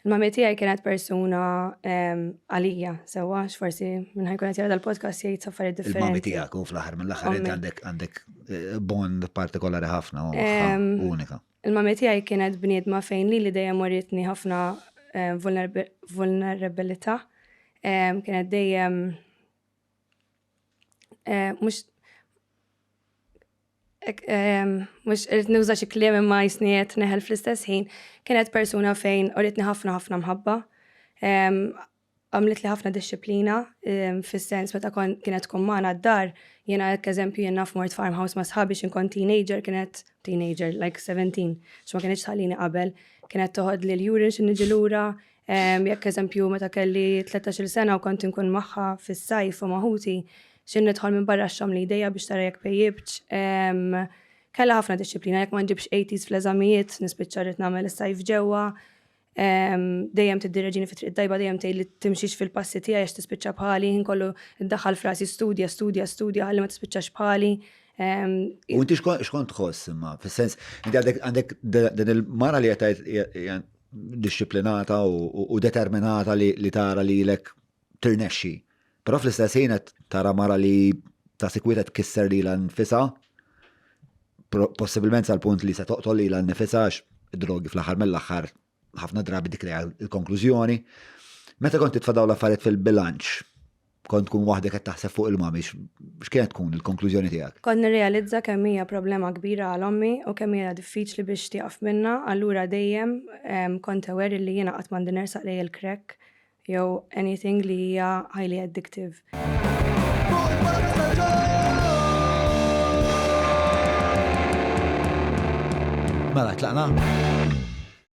Il-mami tiegħi kienet persuna għalija sewwa forsi minn ħajkun qed jara dal-podcast jgħid affarijiet differenti. Il-mami tiegħek u fl-aħħar mill-aħħar inti għandek bond partikolari ħafna u unika. Il-mami tiegħi kienet bniedma fejn li dejjem waritni ħafna vulnerabilità. Kienet dejjem mux irrit nuża xi kliem imma jisniet neħel fl-istess ħin, kienet persuna fejn oritni ħafna ħabba. Għamlet li ħafna disċiplina fis-sens meta kienet tkun magħna d-dar, jiena eżempju jien naf mort farmhouse ma' sħabi x'inkun teenager, like 17, x'ma kienx tħallini qabel, kienet toħod li l-jurin x'inniġi lura, jekk eżempju meta kelli 13 sena u kont inkun magħha fis-sajf u maħuti, xin nidħol minn barra x-xamli idejja biex tara jekk pejjibx. Kella ħafna disċiplina, jekk ma nġibx 80s fl-eżamijiet, nispiċċa rrid nagħmel is-sajf ġewwa. Dejjem tiddireġini fit-triq dajba, dejjem tgħid li timxix fil-passi tiegħi għax tispiċċa bħali, inkollu iddaħħal frasi studja ħalli ma tispiċċax bħali. U inti x'kont tħoss imma, fis-sens, inti għandek din il-mara li qed disciplinata u determinata li tara lilek tirnexxi. Però fl-istess ħin qed tara mara li ta' sikwita tkisser lilha nfisha, possibilment sal-punt li se toqtol lilha nnifisha għax id-drogi fl-aħħar mill-aħħar ħafna drabi dik il-konklużjoni. Meta kont titfadaw l-affarijiet fil-bilanċ, kont tkun waħdek qed taħseb fuq il-mami, x'kienet tkun il-konklużjoni tiegħek? Kont nirrealizza kemm hija problema kbira għal ommi u kemm hija diffiċli biex tieqaf minnha, allura dejjem kont aware li jiena qatt m'għandi nersaq lejn il-crack jew anything li hija highly addictive. Mela tlaqna?